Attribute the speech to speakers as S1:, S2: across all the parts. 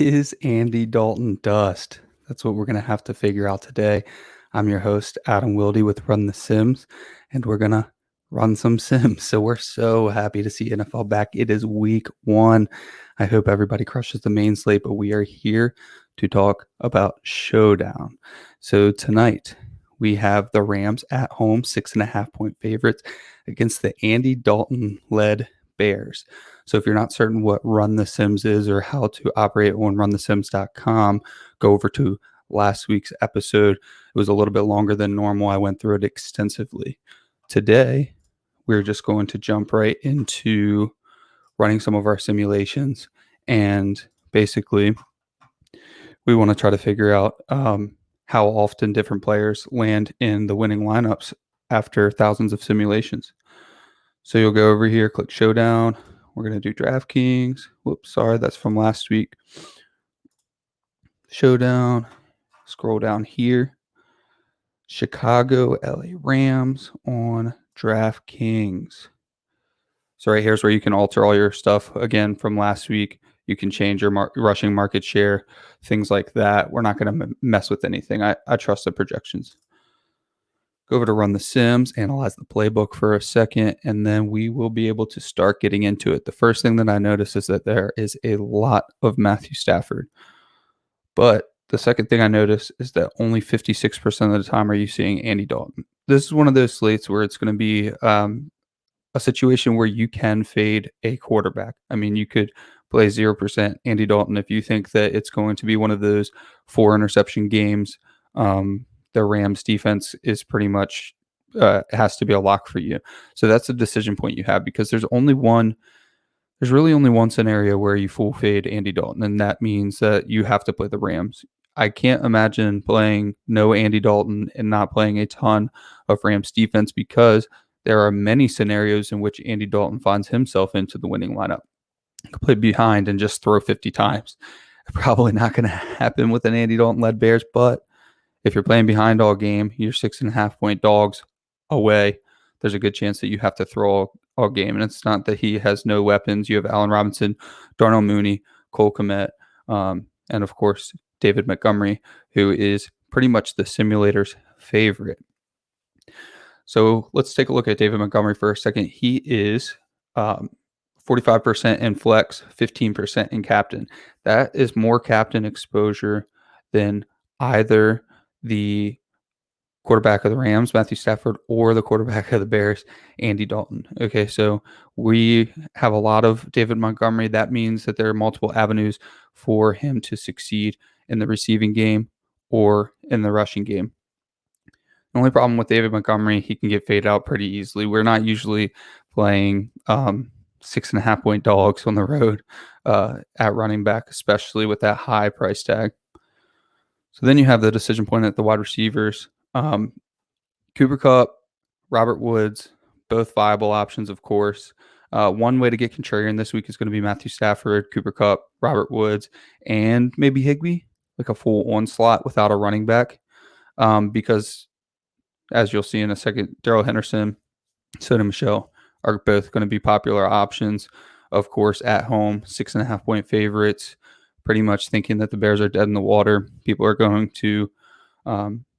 S1: is Andy Dalton dust? That's what we're going to have to figure out today. I'm your host, Adam Wilde with RunTheSims, and we're going to run some Sims. So we're so happy to see NFL back. It is week 1. I hope everybody crushes the main slate, but we are here to talk about Showdown. So tonight, we have the Rams at home, 6.5 point favorites against the Andy Dalton-led Bears. So if you're not certain what Run the Sims is or how to operate on runthesims.com, go over to last week's episode. It was a little bit longer than normal. I went through it extensively. Today, we're just going to jump right into running some of our simulations. And basically, we want to try to figure out how often different players land in the winning lineups after thousands of simulations. So you'll go over here, click Showdown. We're going to do Draftkings. Whoops, sorry, that's from last week. Showdown. Scroll down here. Chicago, LA Rams on Draftkings. So right here's where you can alter all your stuff again from last week. You can change your rushing market share, things like that. We're not going to mess with anything. I trust the projections. Go over to Run the Sims, analyze the playbook for a second, and then we will be able to start getting into it. The first thing that I notice is that there is a lot of Matthew Stafford. But the second thing I notice is that only 56% of the time are you seeing Andy Dalton. This is one of those slates where it's going to be a situation where you can fade a quarterback. I mean, you could play 0% Andy Dalton if you think that it's going to be one of those 4 interception games. The Rams defense is pretty much has to be a lock for you. So that's a decision point you have because there's really only one scenario where you full fade Andy Dalton, and that means that you have to play the Rams. I can't imagine playing no Andy Dalton and not playing a ton of Rams defense because there are many scenarios in which Andy Dalton finds himself into the winning lineup. He could play behind and just throw 50 times. Probably not going to happen with an Andy Dalton-led Bears, but if you're playing behind all game, you're 6.5 point dogs away. There's a good chance that you have to throw all game. And it's not that he has no weapons. You have Allen Robinson, Darnell Mooney, Cole Kmet, and of course, David Montgomery, who is pretty much the simulator's favorite. So let's take a look at David Montgomery for a second. He is 45% in flex, 15% in captain. That is more captain exposure than either the quarterback of the Rams, Matthew Stafford, or the quarterback of the Bears, Andy Dalton. Okay, so we have a lot of David Montgomery. That means that there are multiple avenues for him to succeed in the receiving game or in the rushing game. The only problem with David Montgomery, he can get faded out pretty easily. We're not usually playing 6.5 point dogs on the road at running back, especially with that high price tag. So then you have the decision point at the wide receivers. Cooper Kupp, Robert Woods, both viable options, of course. One way to get contrarian this week is going to be Matthew Stafford, Cooper Kupp, Robert Woods, and maybe Higbee, like a full onslaught without a running back. Because, as you'll see in a second, Darrell Henderson, Sony Michel are both going to be popular options. Of course, at home, 6.5 point favorites, pretty much thinking that the Bears are dead in the water. People are going to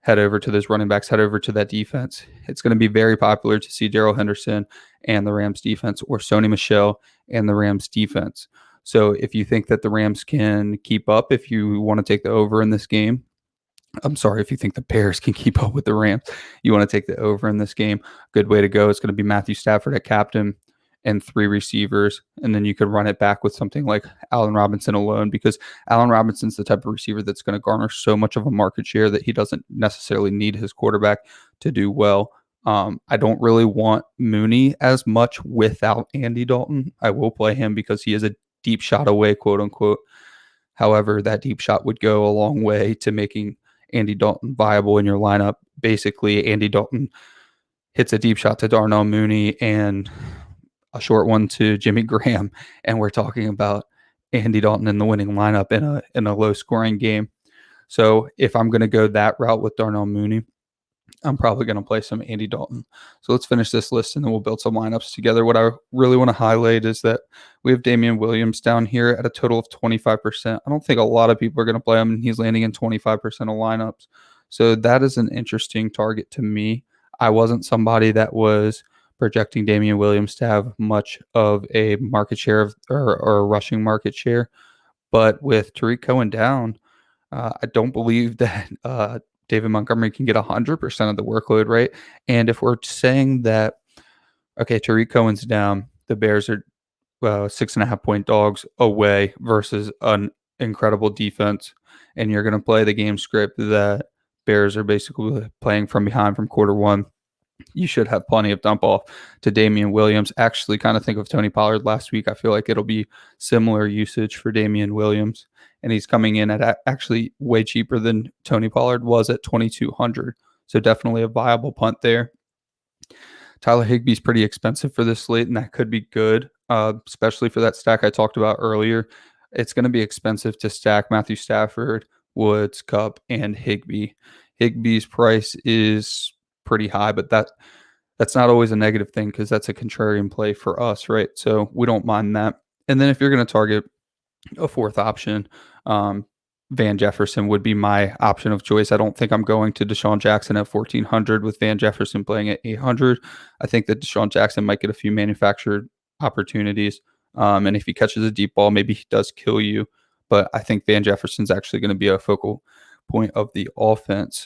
S1: head over to those running backs, head over to that defense. It's going to be very popular to see Darrell Henderson and the Rams defense or Sony Michel and the Rams defense. So if you think that the Rams can keep up, if you want to take the over in this game, if you think the Bears can keep up with the Rams, you want to take the over in this game, good way to go. It's going to be Matthew Stafford at captain and 3 receivers, and then you could run it back with something like Allen Robinson alone, because Allen Robinson's the type of receiver that's going to garner so much of a market share that he doesn't necessarily need his quarterback to do well. I don't really want Mooney as much without Andy Dalton. I will play him because he is a deep shot away, quote unquote. However, that deep shot would go a long way to making Andy Dalton viable in your lineup. Basically, Andy Dalton hits a deep shot to Darnell Mooney and a short one to Jimmy Graham, and we're talking about Andy Dalton in the winning lineup in a low-scoring game. So if I'm going to go that route with Darnell Mooney, I'm probably going to play some Andy Dalton. So let's finish this list and then we'll build some lineups together. What I really want to highlight is that we have Damien Williams down here at a total of 25%. I don't think a lot of people are going to play him, and he's landing in 25% of lineups. So that is an interesting target to me. I wasn't somebody that was projecting Damien Williams to have much of a market share or a rushing market share. But with Tariq Cohen down, I don't believe that David Montgomery can get 100% of the workload, right? And if we're saying that, okay, Tariq Cohen's down, the Bears are 6.5-point dogs away versus an incredible defense, and you're going to play the game script that Bears are basically playing from behind from quarter one, you should have plenty of dump off to Damien Williams. Actually, kind of think of Tony Pollard last week. I feel like it'll be similar usage for Damien Williams, and he's coming in at actually way cheaper than Tony Pollard was at 2,200. So definitely a viable punt there. Tyler Higbee's pretty expensive for this slate, and that could be good, especially for that stack I talked about earlier. It's going to be expensive to stack Matthew Stafford, Woods, Kupp, and Higbee. Higbee's price is pretty high, but that's not always a negative thing because that's a contrarian play for us, right? So we don't mind that. And then if you're going to target a fourth option, Van Jefferson would be my option of choice. I don't think I'm going to Deshaun Jackson at 1,400 with Van Jefferson playing at 800. I think that Deshaun Jackson might get a few manufactured opportunities. And if he catches a deep ball, maybe he does kill you. But I think Van Jefferson's actually going to be a focal point of the offense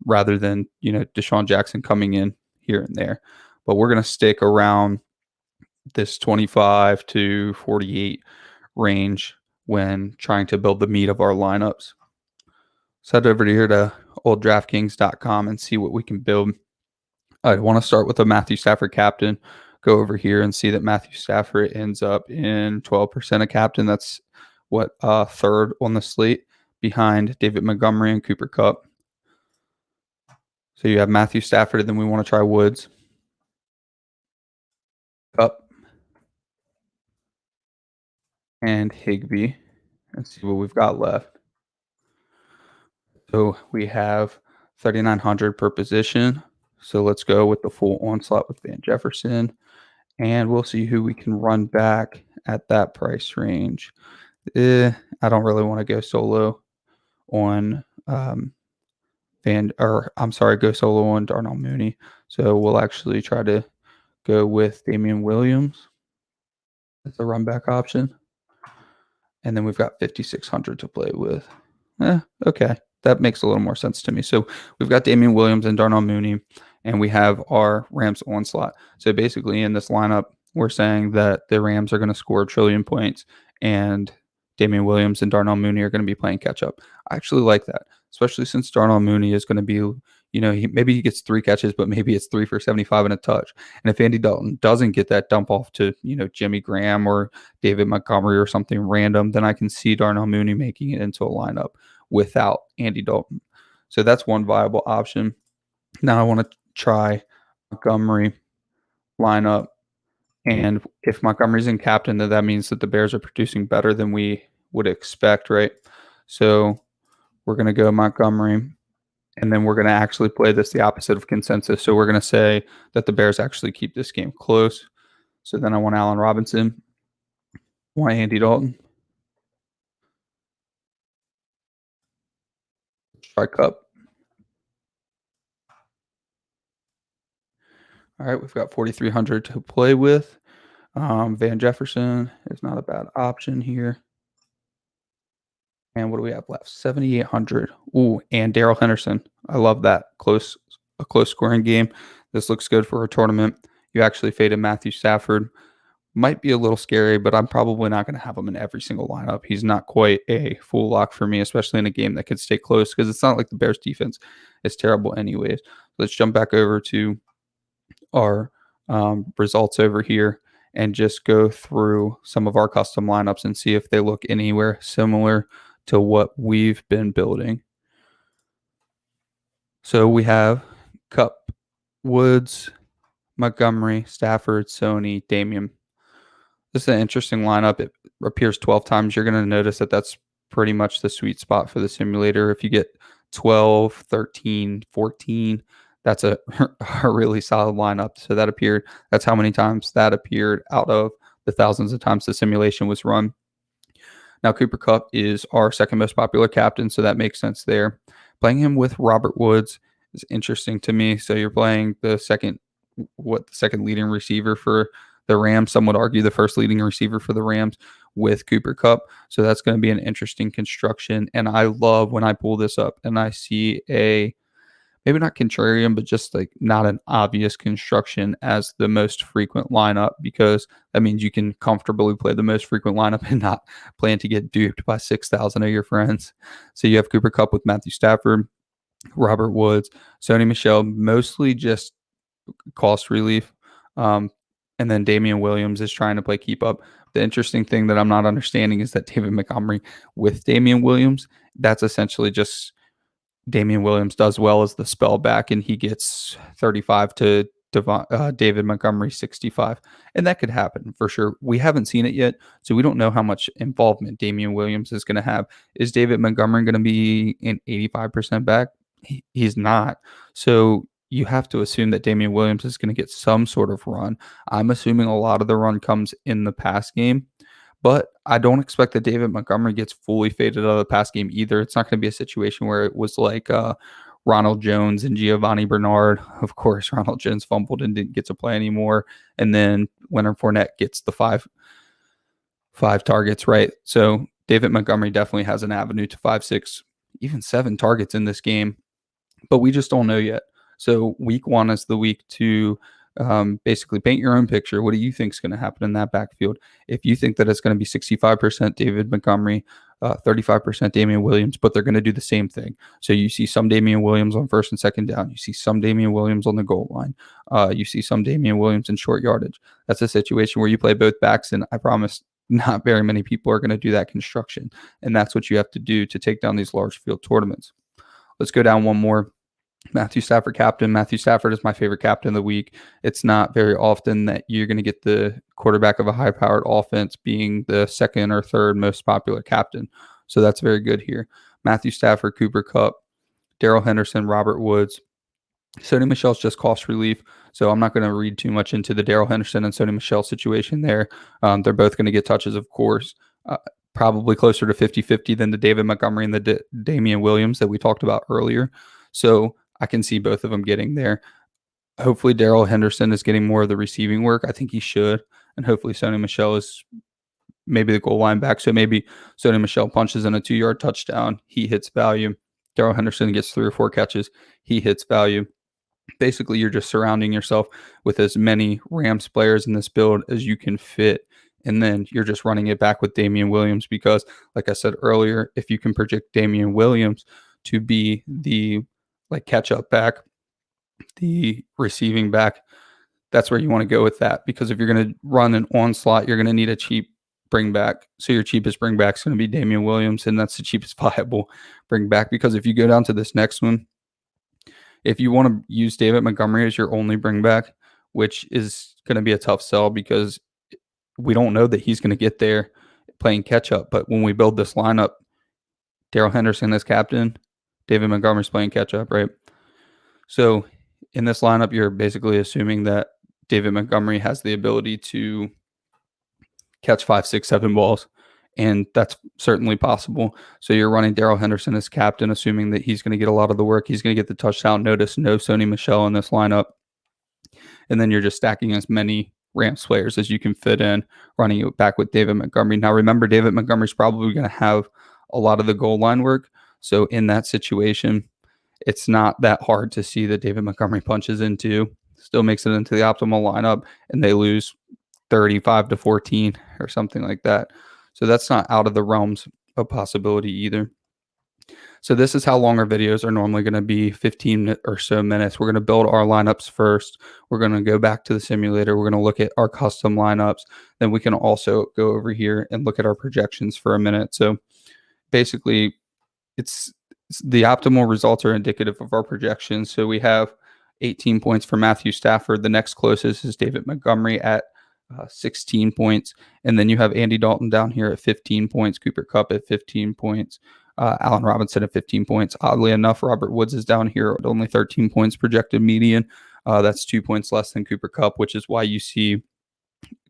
S1: rather than, Deshaun Jackson coming in here and there. But we're going to stick around this 25 to 48 range when trying to build the meat of our lineups. So head over here to olddraftkings.com and see what we can build. I want to start with a Matthew Stafford captain. Go over here and see that Matthew Stafford ends up in 12% of captain. That's third on the slate behind David Montgomery and Cooper Kupp. So you have Matthew Stafford, and then we want to try Woods, Kupp, and Higbee, and see what we've got left. So we have 3,900 per position. So let's go with the full onslaught with Van Jefferson, and we'll see who we can run back at that price range. I don't really want to go solo on go solo on Darnell Mooney. So we'll actually try to go with Damien Williams as a run back option. And then we've got 5,600 to play with. Okay. That makes a little more sense to me. So we've got Damien Williams and Darnell Mooney, and we have our Rams onslaught. So basically in this lineup, we're saying that the Rams are going to score 1 trillion points, and Damien Williams and Darnell Mooney are going to be playing catch up. I actually like that, especially since Darnell Mooney is going to be, maybe he gets 3 catches, but maybe it's 3 for 75 and a touch. And if Andy Dalton doesn't get that dump off to, Jimmy Graham or David Montgomery or something random, then I can see Darnell Mooney making it into a lineup without Andy Dalton. So that's one viable option. Now I want to try Montgomery lineup. And if Montgomery's in captain, then that means that the Bears are producing better than we would expect, right? So we're going to go Montgomery, and then we're going to actually play this the opposite of consensus. So we're going to say that the Bears actually keep this game close. So then I want Allen Robinson, I want Andy Dalton, try Kupp. All right, we've got 4,300 to play with. Van Jefferson is not a bad option here. And what do we have left? 7,800. Ooh, and Darrell Henderson. I love that. A close scoring game. This looks good for a tournament. You actually faded Matthew Stafford. Might be a little scary, but I'm probably not going to have him in every single lineup. He's not quite a full lock for me, especially in a game that could stay close, because it's not like the Bears defense is terrible anyways. Let's jump back over to our results over here and just go through some of our custom lineups and see if they look anywhere similar to what we've been building. So we have Kupp, Woods, Montgomery, Stafford, Sony, Damien. This is an interesting lineup. It appears 12 times. You're going to notice that that's pretty much the sweet spot for the simulator. If you get 12, 13, 14, That's a really solid lineup. So that's how many times that appeared out of the thousands of times the simulation was run. Now, Cooper Kupp is our second most popular captain, so that makes sense there. Playing him with Robert Woods is interesting to me. So you're playing the second leading receiver for the Rams. Some would argue the first leading receiver for the Rams with Cooper Kupp. So that's going to be an interesting construction. And I love when I pull this up and I see a maybe not contrarian, but just like not an obvious construction as the most frequent lineup, because that means you can comfortably play the most frequent lineup and not plan to get duped by 6,000 of your friends. So you have Cooper Kupp with Matthew Stafford, Robert Woods, Sony Michel, mostly just cost relief. And then Damien Williams is trying to play keep up. The interesting thing that I'm not understanding is that David Montgomery with Damien Williams, that's essentially just Damien Williams does well as the spell back, and he gets 35 to David Montgomery 65. And that could happen for sure. We haven't seen it yet, so we don't know how much involvement Damien Williams is going to have. Is David Montgomery going to be an 85% back? He's not. So you have to assume that Damien Williams is going to get some sort of run. I'm assuming a lot of the run comes in the pass game. But I don't expect that David Montgomery gets fully faded out of the pass game either. It's not going to be a situation where it was like Ronald Jones and Giovanni Bernard. Of course, Ronald Jones fumbled and didn't get to play anymore. And then Leonard Fournette gets the five targets, right? So David Montgomery definitely has an avenue to 5, 6, even 7 targets in this game. But we just don't know yet. So week 1 is the week to basically paint your own picture. What do you think is going to happen in that backfield? If you think that it's going to be 65% David Montgomery, 35% Damien Williams, but they're going to do the same thing. So you see some Damien Williams on first and second down. You see some Damien Williams on the goal line. You see some Damien Williams in short yardage. That's a situation where you play both backs, and I promise not very many people are going to do that construction. And that's what you have to do to take down these large field tournaments. Let's go down one more. Matthew Stafford captain. Matthew Stafford is my favorite captain of the week. It's not very often that you're going to get the quarterback of a high-powered offense being the second or third most popular captain. So that's very good here. Matthew Stafford, Cooper Kupp, Darrell Henderson, Robert Woods. Sony Michel's just cost relief, so I'm not going to read too much into the Darrell Henderson and Sony Michel situation there. They're both going to get touches, of course. Probably closer to 50-50 than the David Montgomery and the Damien Williams that we talked about earlier. So I can see both of them getting there. Hopefully, Darrell Henderson is getting more of the receiving work. I think he should. And hopefully, Sony Michel is maybe the goal line back. So maybe Sony Michel punches in a 2-yard touchdown. He hits value. Darrell Henderson gets 3 or 4 catches. He hits value. Basically, you're just surrounding yourself with as many Rams players in this build as you can fit. And then you're just running it back with Damien Williams because, like I said earlier, if you can project Damien Williams to be the catch up back, the receiving back, that's where you want to go with that. Because if you're going to run an onslaught, you're going to need a cheap bring back. So your cheapest bring back is going to be Damien Williams, and that's the cheapest viable bring back. Because if you go down to this next one, if you want to use David Montgomery as your only bring back, which is going to be a tough sell because we don't know that he's going to get there playing catch up. But when we build this lineup, Darrell Henderson as captain, David Montgomery's playing catch up, right? So in this lineup, you're basically assuming that David Montgomery has the ability to catch 5, 6, 7 balls, and that's certainly possible. So you're running Darrell Henderson as captain, assuming that he's going to get a lot of the work. He's going to get the touchdown. Notice no Sony Michel in this lineup. And then you're just stacking as many Rams players as you can fit in, running it back with David Montgomery. Now, remember, David Montgomery's probably going to have a lot of the goal line work. So in that situation, it's not that hard to see that David Montgomery punches into, still makes it into the optimal lineup, and they lose 35-14 or something like that. So that's not out of the realms of possibility either. So this is how long our videos are normally going to be, 15 or so minutes. We're going to build our lineups first. We're going to go back to the simulator. We're going to look at our custom lineups. Then we can also go over here and look at our projections for a minute. So basically, it's the optimal results are indicative of our projections. So we have 18 points for Matthew Stafford. The next closest is David Montgomery at 16 points. And then you have Andy Dalton down here at 15 points, Cooper Kupp at 15 points, Allen Robinson at 15 points. Oddly enough, Robert Woods is down here at only 13 points projected median. That's 2 points less than Cooper Kupp, which is why you see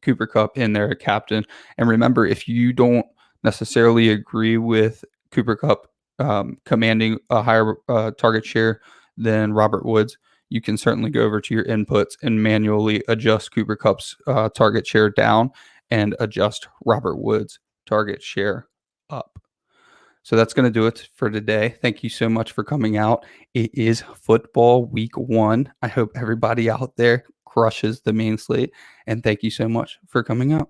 S1: Cooper Kupp in there at captain. And remember, if you don't necessarily agree with Cooper Kupp commanding a higher target share than Robert Woods, you can certainly go over to your inputs and manually adjust Cooper Kupp's target share down and adjust Robert Woods' target share up. So that's going to do it for today. Thank you so much for coming out. It is football week 1. I hope everybody out there crushes the main slate. And thank you so much for coming out.